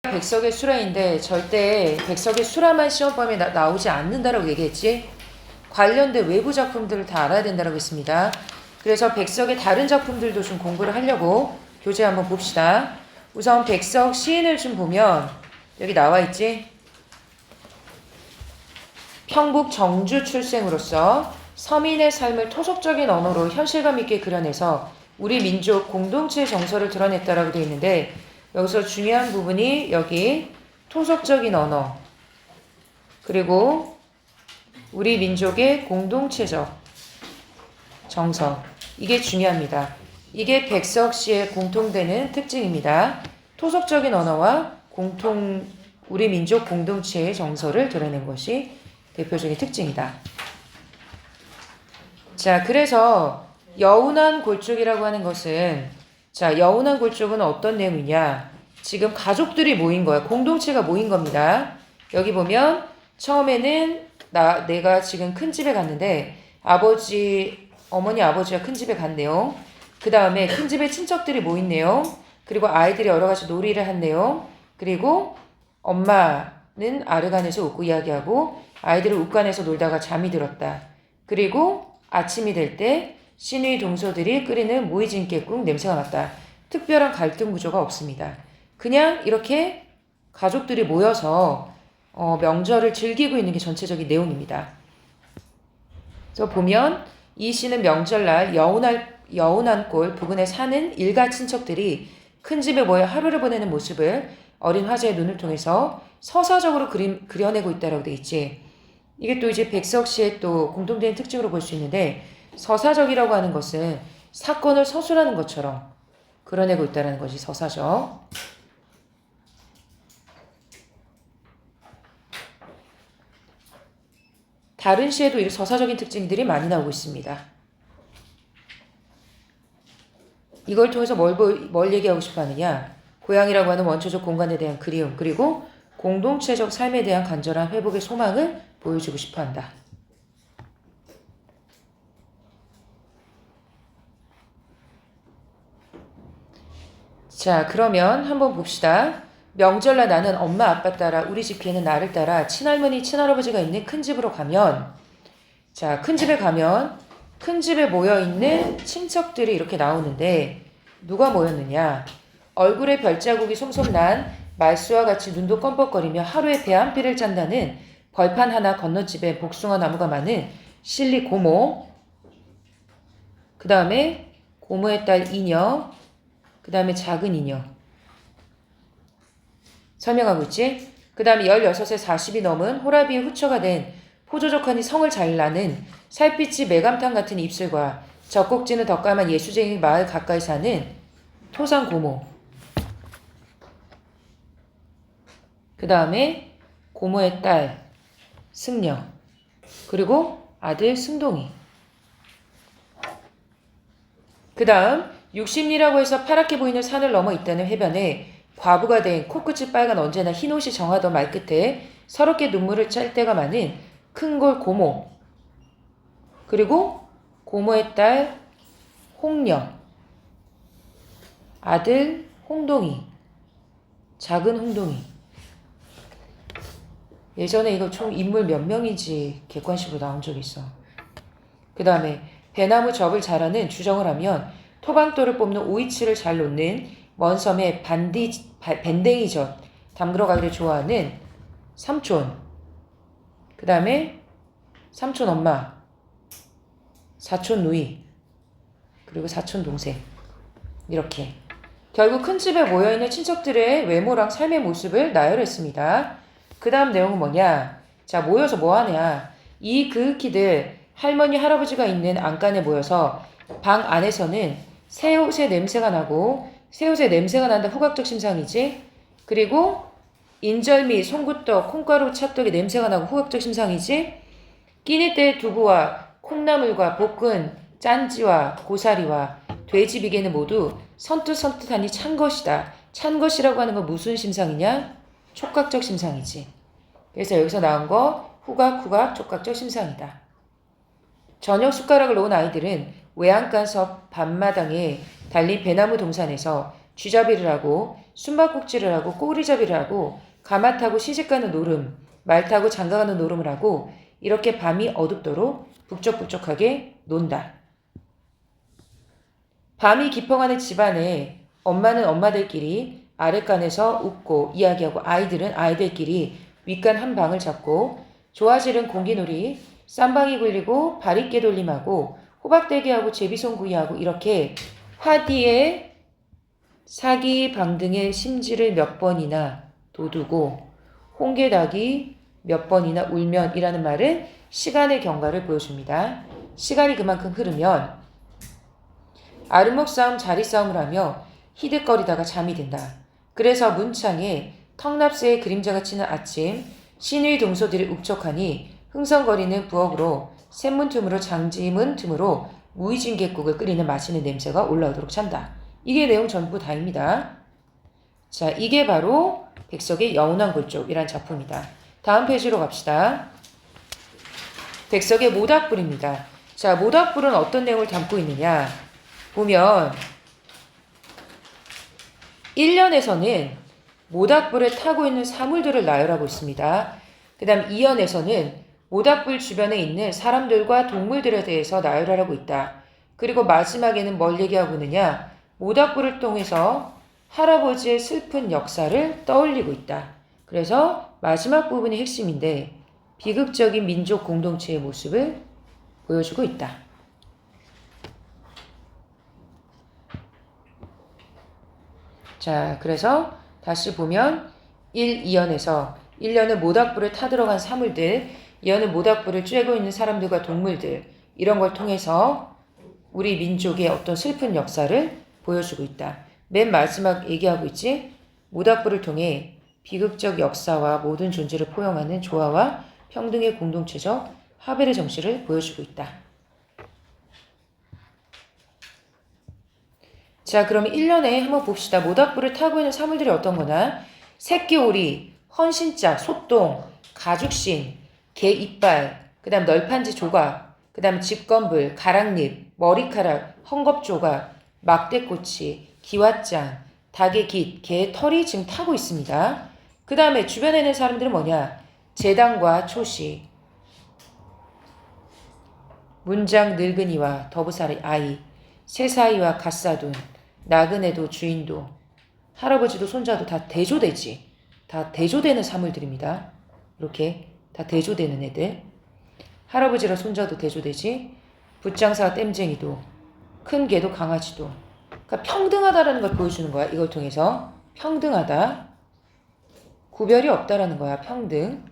백석의 수라인데 절대 백석의 수라만 시험범위에 나오지 않는다라고 얘기했지. 관련된 외부 작품들을 다 알아야 된다라고 했습니다. 그래서 백석의 다른 작품들도 좀 공부를 하려고 교재 한번 봅시다. 우선 백석 시인을 좀 보면 여기 나와 있지. 평북 정주 출생으로서 서민의 삶을 토속적인 언어로 현실감 있게 그려내서 우리 민족 공동체의 정서를 드러냈다라고 되어 있는데, 여기서 중요한 부분이 여기 토속적인 언어, 그리고 우리 민족의 공동체적 정서, 이게 중요합니다. 이게 백석 시의 공통되는 특징입니다. 토속적인 언어와 우리 민족 공동체의 정서를 드러낸 것이 대표적인 특징이다. 자, 그래서 여운한 골족이라고 하는 것은, 자, 여운한 골족은 어떤 내용이냐? 지금 가족들이 모인 거야. 공동체가 모인 겁니다. 여기 보면 처음에는 내가 지금 큰 집에 갔는데 어머니 아버지가 큰 집에 갔네요. 그 다음에 큰 집에 친척들이 모인 내용, 그리고 아이들이 여러 가지 놀이를 한 내용, 그리고 엄마는 아르간에서 웃고 이야기하고 아이들은 웃간에서 놀다가 잠이 들었다. 그리고 아침이 될 때 시누이 동서들이 끓이는 모이진깨국 냄새가 났다. 특별한 갈등 구조가 없습니다. 그냥 이렇게 가족들이 모여서 명절을 즐기고 있는 게 전체적인 내용입니다. 그래서 보면 이 시는 명절날 여운한 꼴 부근에 사는 일가 친척들이 큰 집에 모여 하루를 보내는 모습을 어린 화제의 눈을 통해서 서사적으로 그려내고 있다라고 돼 있지. 이게 또 이제 백석 시의 또 공통된 특징으로 볼 수 있는데, 서사적이라고 하는 것은 사건을 서술하는 것처럼 그려내고 있다는 것이 서사적. 다른 시에도 이 서사적인 특징들이 많이 나오고 있습니다. 이걸 통해서 뭘 얘기하고 싶어 하느냐? 고향이라고 하는 원초적 공간에 대한 그리움, 그리고 공동체적 삶에 대한 간절한 회복의 소망을 보여주고 싶어 한다. 자, 그러면 한번 봅시다. 명절날 나는 엄마 아빠 따라 우리 집 개는 나를 따라 친할머니 친할아버지가 있는 큰 집으로 가면, 자, 큰 집에 가면 큰 집에 모여있는 친척들이 이렇게 나오는데 누가 모였느냐? 얼굴에 별자국이 솜솜난 말수와 같이 눈도 껌뻑거리며 하루에 배 한 피를 짠다는 벌판 하나 건너집에 복숭아 나무가 많은 실리 고모, 그 다음에 고모의 딸 이녀, 그 다음에 작은 이녀 설명하고 있지. 그 다음에 16에 40이 넘은 호라비의 후처가 된 포조족하니 성을 잘 나는 살빛이 메감탕 같은 입술과 젖꼭지는 덕감한 예수쟁이 마을 가까이 사는 토상 고모, 그 다음에 고모의 딸 승녀, 그리고 아들 승동이. 그 다음 60리라고 해서 파랗게 보이는 산을 넘어 있다는 해변에 과부가 된 코끝이 빨간 언제나 흰옷이 정하던 말끝에 서럽게 눈물을 짤 때가 많은 큰골 고모, 그리고 고모의 딸 홍녀, 아들 홍동이, 작은 홍동이. 예전에 이거 총 인물 몇 명인지 객관식으로 나온 적이 있어. 그 다음에 배나무 접을 잘하는 주정을 하면 토방돌을 뽑는 오이치를 잘 놓는 먼 섬의 밴댕이젓 담그러 가기를 좋아하는 삼촌, 그 다음에 삼촌 엄마, 사촌 누이, 그리고 사촌 동생. 이렇게 결국 큰 집에 모여있는 친척들의 외모랑 삶의 모습을 나열했습니다. 그 다음 내용은 뭐냐? 자, 모여서 뭐 하냐? 이 그윽기들 할머니 할아버지가 있는 안간에 모여서 방 안에서는 새 옷의 냄새가 나고, 새 옷의 냄새가 난다 후각적 심상이지. 그리고 인절미, 송구떡, 콩가루 찰떡의 냄새가 나고 후각적 심상이지. 끼니 때 두부와 콩나물과 볶은 짠지와 고사리와 돼지 비계는 모두 선뜻선뜻하니 찬 것이다. 찬 것이라고 하는 건 무슨 심상이냐? 촉각적 심상이지. 그래서 여기서 나온 거 후각 촉각적 심상이다. 저녁 숟가락을 놓은 아이들은 외양간 섭 밤마당에 달린 배나무 동산에서 쥐잡이를 하고 숨바꼭질을 하고 꼬리잡이를 하고 가마 타고 시집가는 노름, 말 타고 장가가는 노름을 하고 이렇게 밤이 어둡도록 북적북적하게 논다. 밤이 깊어가는 집안에 엄마는 엄마들끼리 아랫간에서 웃고 이야기하고 아이들은 아이들끼리 윗간 한 방을 잡고 조아질은 공기놀이, 쌈방이 굴리고 바릿개 돌림하고 호박대기하고 제비송구이하고 이렇게 화디에 사기 방등의 심지를 몇 번이나 돋우고 홍게닭이 몇 번이나 울면이라는 말은 시간의 경과를 보여줍니다. 시간이 그만큼 흐르면 아르목 싸움, 자리 싸움을 하며 히끅거리다가 잠이 든다. 그래서 문창에 턱납새의 그림자가 치는 아침 신의 동소들이 uk적하니 흥성거리는 부엌으로 샘문 틈으로 장지문 틈으로 무의진갯국을 끓이는 맛있는 냄새가 올라오도록 찬다. 이게 내용 전부 다입니다. 자, 이게 바로 백석의 여운한 골족이란 작품이다. 다음 페이지로 갑시다. 백석의 모닥불입니다. 자, 모닥불은 어떤 내용을 담고 있느냐 보면 1년에서는 모닥불을 타고 있는 사물들을 나열하고 있습니다. 그 다음 2년에서는 모닥불 주변에 있는 사람들과 동물들에 대해서 나열하고 있다. 그리고 마지막에는 뭘 얘기하고 있느냐? 모닥불을 통해서 할아버지의 슬픈 역사를 떠올리고 있다. 그래서 마지막 부분이 핵심인데 비극적인 민족 공동체의 모습을 보여주고 있다. 자, 그래서 다시 보면 1, 2연에서 1년은 모닥불을 타들어간 사물들, 2년은 모닥불을 쬐고 있는 사람들과 동물들 이런 걸 통해서 우리 민족의 어떤 슬픈 역사를 보여주고 있다. 맨 마지막 얘기하고 있지? 모닥불을 통해 비극적 역사와 모든 존재를 포용하는 조화와 평등의 공동체적 화벨의 정신을 보여주고 있다. 자, 그럼 1년에 한번 봅시다. 모닥불을 타고 있는 사물들이 어떤 거나 새끼오리, 헌신짝, 소똥, 가죽신, 개 이빨, 그 다음 널판지 조각, 그 다음 집건불, 가랑잎, 머리카락, 헝겊조각, 막대꼬치, 기왓장, 닭의 깃, 개의 털이 지금 타고 있습니다. 그 다음에 주변에 있는 사람들은 뭐냐? 제당과 초시, 문장 늙은이와 더부살이 아이, 새사이와 갓사돈, 나그네도 주인도, 할아버지도 손자도 다 대조되지. 다 대조되는 사물들입니다. 이렇게 다 대조되는 애들. 할아버지랑 손자도 대조되지. 붓장사와 땜쟁이도, 큰 개도 강아지도. 그러니까 평등하다라는 걸 보여주는 거야. 이걸 통해서 평등하다. 구별이 없다라는 거야. 평등.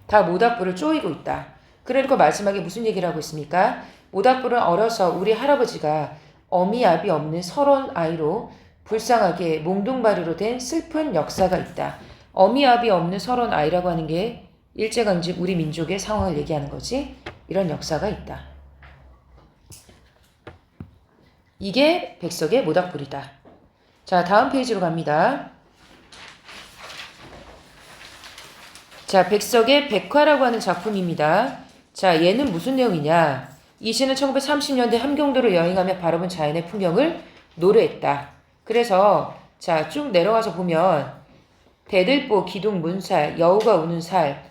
다 모닥불을 쪼이고 있다. 그러니까 마지막에 무슨 얘기를 하고 있습니까? 모닥불은 어려서 우리 할아버지가 어미아비 없는 서러운 아이로 불쌍하게 몽둥바리로 된 슬픈 역사가 있다. 어미아비 없는 서러운 아이라고 하는 게 일제강점 우리 민족의 상황을 얘기하는 거지. 이런 역사가 있다. 이게 백석의 모닥불이다. 자, 다음 페이지로 갑니다. 자, 백석의 백화라고 하는 작품입니다. 자, 얘는 무슨 내용이냐? 이 시는 1930년대 함경도를 여행하며 바라본 자연의 풍경을 노래했다. 그래서 자, 쭉 내려가서 보면 대들보, 기둥, 문살, 여우가 우는 살,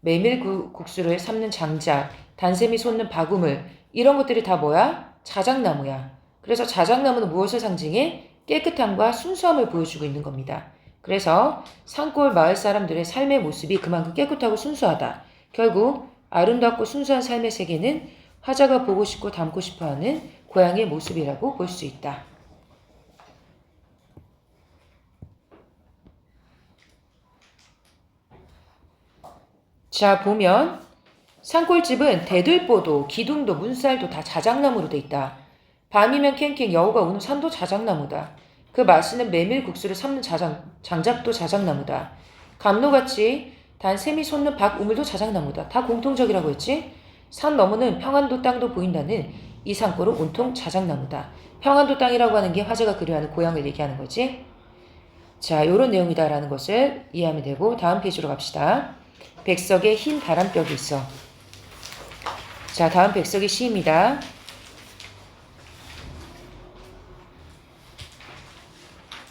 메밀국수를 삶는 장작, 단샘이 솟는 바구물 이런 것들이 다 뭐야? 자작나무야. 그래서 자작나무는 무엇을 상징해? 깨끗함과 순수함을 보여주고 있는 겁니다. 그래서 산골 마을 사람들의 삶의 모습이 그만큼 깨끗하고 순수하다. 결국 아름답고 순수한 삶의 세계는 화자가 보고 싶고 담고 싶어하는 고향의 모습이라고 볼 수 있다. 자, 보면 산골집은 대들보도 기둥도 문살도 다 자작나무로 돼 있다. 밤이면 캥캥 여우가 우는 산도 자작나무다. 그 맛있는 메밀국수를 삶는 장작도 자작나무다. 감로같이 단 샘이 솟는 박 우물도 자작나무다. 다 공통적이라고 했지? 산 너머는 평안도 땅도 보인다는 이 산골은 온통 자작나무다. 평안도 땅이라고 하는 게 화제가 그리워하는 고향을 얘기하는 거지. 자, 요런 내용이다라는 것을 이해하면 되고 다음 페이지로 갑시다. 백석의 흰 바람벽이 있어. 자, 다음 백석의 시입니다.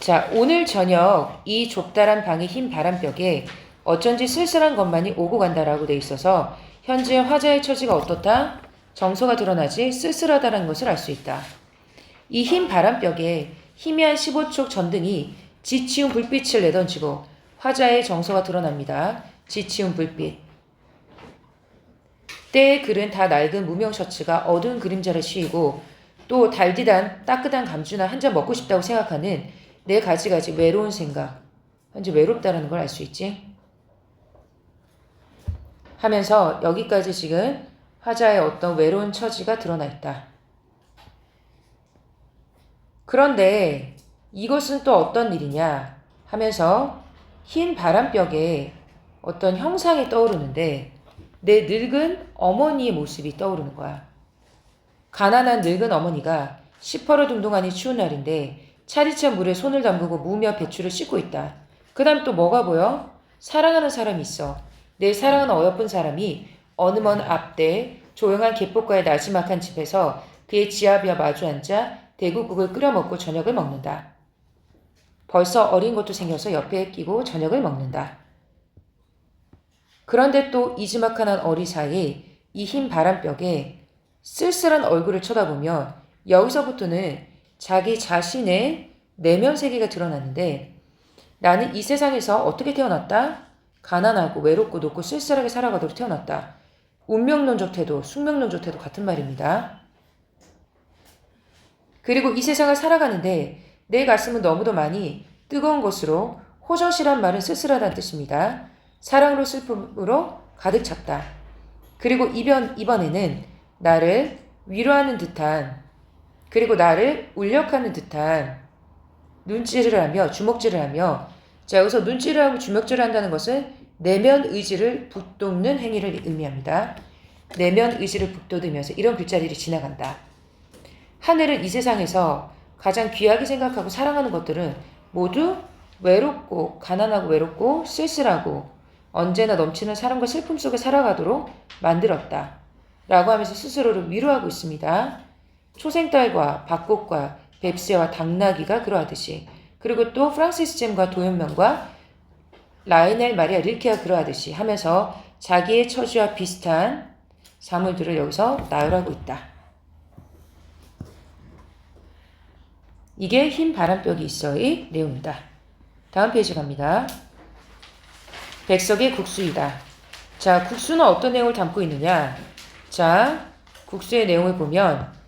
자, 오늘 저녁 이 좁다란 방의 흰 바람벽에 어쩐지 쓸쓸한 것만이 오고 간다라고 돼 있어서 현재 화자의 처지가 어떻다? 정서가 드러나지 쓸쓸하다는 것을 알 수 있다. 이 흰 바람벽에 희미한 15촉 전등이 지치운 불빛을 내던지고 화자의 정서가 드러납니다. 지치운 불빛. 때의 글은 다 낡은 무명 셔츠가 어두운 그림자를 씌우고 또 달디단 따끈한 감주나 한 잔 먹고 싶다고 생각하는 내 가지가지 외로운 생각. 현재 외롭다라는 걸 알 수 있지. 하면서 여기까지 지금 화자의 어떤 외로운 처지가 드러나 있다. 그런데 이것은 또 어떤 일이냐 하면서 흰 바람벽에 어떤 형상이 떠오르는데 내 늙은 어머니의 모습이 떠오르는 거야. 가난한 늙은 어머니가 시퍼러둥둥하니 추운 날인데 차디찬 물에 손을 담그고 무며 배추를 씻고 있다. 그 다음 또 뭐가 보여? 사랑하는 사람이 있어. 내 사랑하는 어여쁜 사람이 어느 먼 앞대 조용한 갯복가의 나지막한 집에서 그의 지아비와 마주 앉아 대구국을 끓여 먹고 저녁을 먹는다. 벌써 어린 것도 생겨서 옆에 끼고 저녁을 먹는다. 그런데 또 이지막한 어리 사이에 이 흰 바람벽에 쓸쓸한 얼굴을 쳐다보며 여기서부터는 자기 자신의 내면 세계가 드러나는데 나는 이 세상에서 어떻게 태어났다? 가난하고 외롭고 높고 쓸쓸하게 살아가도록 태어났다. 운명론적 태도, 숙명론적 태도 같은 말입니다. 그리고 이 세상을 살아가는데 내 가슴은 너무도 많이 뜨거운 것으로 호젓이란 말은 쓸쓸하다는 뜻입니다. 사랑으로 슬픔으로 가득 찼다. 그리고 이번에는 나를 위로하는 듯한 그리고 나를 울력하는 듯한 눈질을 하며 주먹질을 하며 자 여기서 눈질을 하고 주먹질을 한다는 것은 내면 의지를 북돋는 행위를 의미합니다. 내면 의지를 북돋으면서 이런 글자들이 지나간다. 하늘은 이 세상에서 가장 귀하게 생각하고 사랑하는 것들은 모두 외롭고 가난하고 외롭고 쓸쓸하고 언제나 넘치는 사랑과 슬픔 속에 살아가도록 만들었다. 라고 하면서 스스로를 위로하고 있습니다. 초생딸과 밭꽃과 뱁새와 당나귀가 그러하듯이 그리고 또 프란시스 잼과 도연명과 라이넬 마리아 릴케가 그러하듯이 하면서 자기의 처지와 비슷한 사물들을 여기서 나열하고 있다. 이게 흰 바람벽이 있어의 내용이다. 다음 페이지 갑니다. 백석의 국수이다. 자, 국수는 어떤 내용을 담고 있느냐? 자, 국수의 내용을 보면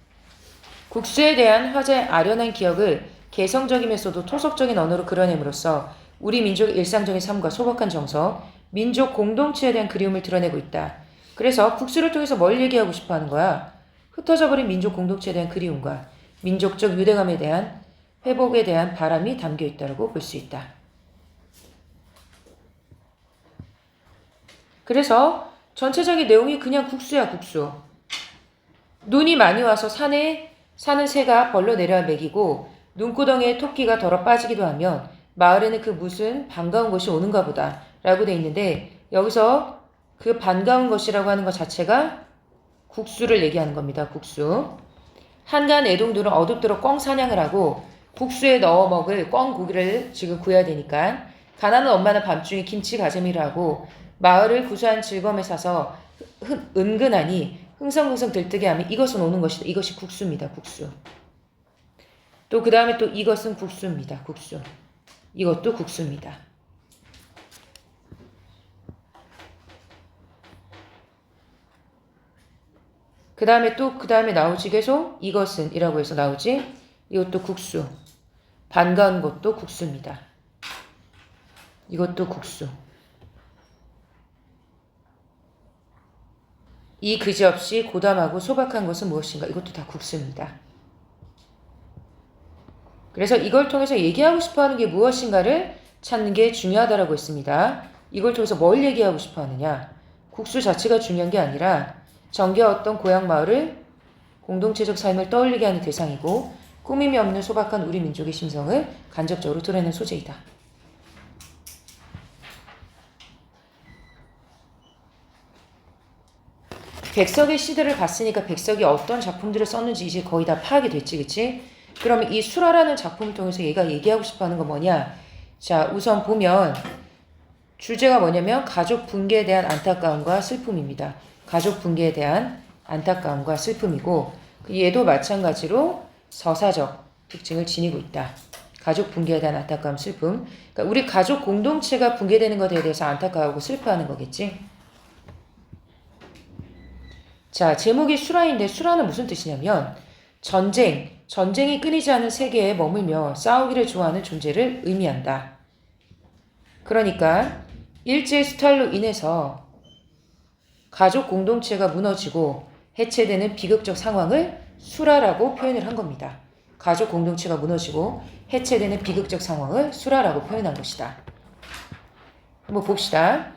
국수에 대한 화자의 아련한 기억을 개성적이면서도 토속적인 언어로 그려냄으로써 우리 민족의 일상적인 삶과 소박한 정서, 민족 공동체에 대한 그리움을 드러내고 있다. 그래서 국수를 통해서 뭘 얘기하고 싶어 하는 거야? 흩어져버린 민족 공동체에 대한 그리움과 민족적 유대감에 대한 회복에 대한 바람이 담겨 있다고 볼 수 있다. 그래서 전체적인 내용이 그냥 국수야, 국수. 눈이 많이 와서 산에 사는 새가 벌러 내려와 먹이고 눈구덩이에 토끼가 덜어 빠지기도 하면 마을에는 그 무슨 반가운 것이 오는가 보다 라고 돼 있는데 여기서 그 반가운 것이라고 하는 것 자체가 국수를 얘기하는 겁니다. 국수. 한가한 애동들은 어둡도록 꿩 사냥을 하고 국수에 넣어 먹을 꿩 고기를 지금 구해야 되니까 가난한 엄마는 밤중에 김치 가재미를 하고 마을을 구수한 즐거움에 사서 은근하니 흥성흥성 들뜨게 하면 이것은 오는 것이다. 이것이 국수입니다. 국수. 또 그 다음에 또 이것은 국수입니다. 국수. 이것도 국수입니다. 그 다음에 나오지 계속 이것은 이라고 해서 나오지. 이것도 국수. 반가운 것도 국수입니다. 이것도 국수. 이 그지없이 고담하고 소박한 것은 무엇인가? 이것도 다 국수입니다. 그래서 이걸 통해서 얘기하고 싶어하는 게 무엇인가를 찾는 게 중요하다고 했습니다. 이걸 통해서 뭘 얘기하고 싶어하느냐? 국수 자체가 중요한 게 아니라 정겨웠던 고향 마을을 공동체적 삶을 떠올리게 하는 대상이고 꾸밈이 없는 소박한 우리 민족의 심성을 간접적으로 드러내는 소재이다. 백석의 시들을 봤으니까 백석이 어떤 작품들을 썼는지 이제 거의 다 파악이 됐지, 그치? 그러면 이 수라라는 작품을 통해서 얘가 얘기하고 싶어 하는 건 뭐냐? 자, 우선 보면 주제가 뭐냐면 가족 붕괴에 대한 안타까움과 슬픔입니다. 가족 붕괴에 대한 안타까움과 슬픔이고 얘도 마찬가지로 서사적 특징을 지니고 있다. 가족 붕괴에 대한 안타까움, 슬픔. 그러니까 우리 가족 공동체가 붕괴되는 것에 대해서 안타까워하고 슬퍼하는 거겠지. 자, 제목이 수라인데 수라는 무슨 뜻이냐면 전쟁이 끊이지 않은 세계에 머물며 싸우기를 좋아하는 존재를 의미한다. 그러니까 일제의 수탈로 인해서 가족 공동체가 무너지고 해체되는 비극적 상황을 수라라고 표현을 한 겁니다. 가족 공동체가 무너지고 해체되는 비극적 상황을 수라라고 표현한 것이다. 한번 봅시다.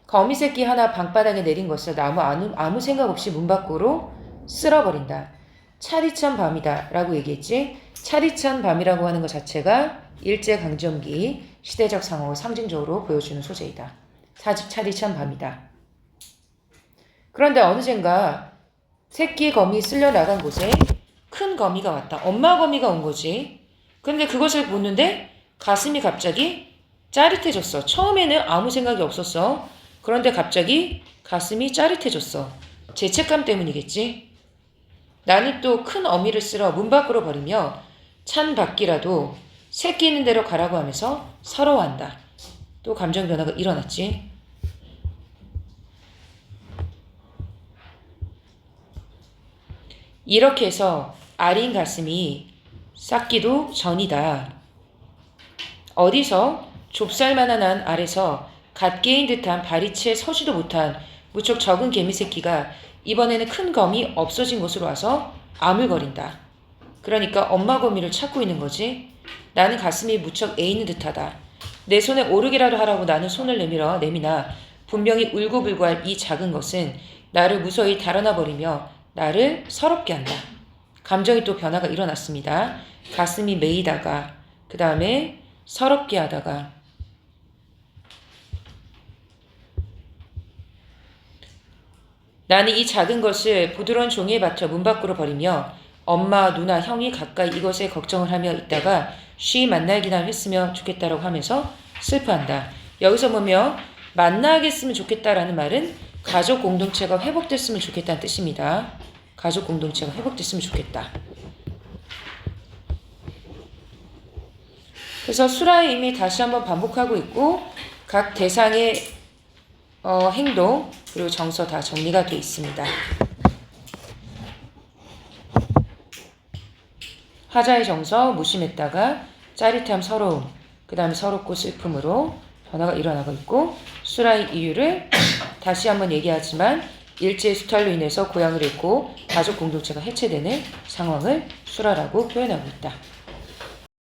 거미 새끼 하나 방바닥에 내린 것을 아무 생각 없이 문 밖으로 쓸어버린다. 차디찬 밤이다 라고 얘기했지. 차디찬 밤이라고 하는 것 자체가 일제강점기 시대적 상황을 상징적으로 보여주는 소재이다. 차디찬 밤이다. 그런데 어느샌가 새끼 거미 쓸려 나간 곳에 큰 거미가 왔다. 엄마 거미가 온 거지. 근데 그것을 보는데 가슴이 갑자기 짜릿해졌어. 처음에는 아무 생각이 없었어. 그런데 갑자기 가슴이 짜릿해졌어. 죄책감 때문이겠지. 나는 또 큰 어미를 쓸어 문 밖으로 버리며 찬 밖이라도 새끼 있는 대로 가라고 하면서 서러워한다. 또 감정 변화가 일어났지. 이렇게 해서 아린 가슴이 싹기도 전이다. 어디서 좁쌀만한 안 아래서 갓 깨인 듯한 바리채에 서지도 못한 무척 적은 개미 새끼가 이번에는 큰 검이 없어진 곳으로 와서 아물거린다. 그러니까 엄마 거미를 찾고 있는 거지. 나는 가슴이 무척 애이는 듯하다. 내 손에 오르기라도 하라고 나는 손을 내미나 분명히 울고불고할 이 작은 것은 나를 무서히 달아나 버리며 나를 서럽게 한다. 감정이 또 변화가 일어났습니다. 가슴이 메이다가 그 다음에 서럽게 하다가 나는 이 작은 것을 부드러운 종이에 받쳐 문 밖으로 버리며 엄마, 누나, 형이 가까이 이것에 걱정을 하며 있다가 쉬 만나기나 했으면 좋겠다라고 하면서 슬퍼한다. 여기서 보면 만나겠으면 좋겠다라는 말은 가족 공동체가 회복됐으면 좋겠다는 뜻입니다. 가족 공동체가 회복됐으면 좋겠다. 그래서 수라의 의미 다시 한번 반복하고 있고 각 대상의 행동 그리고 정서 다 정리가 되어 있습니다. 하자의 정서 무심했다가 짜릿함 서러움 그 다음에 서럽고 슬픔으로 변화가 일어나고 있고 수라의 이유를 다시 한번 얘기하지만 일제의 수탈로 인해서 고향을 잃고 가족 공동체가 해체되는 상황을 수라라고 표현하고 있다.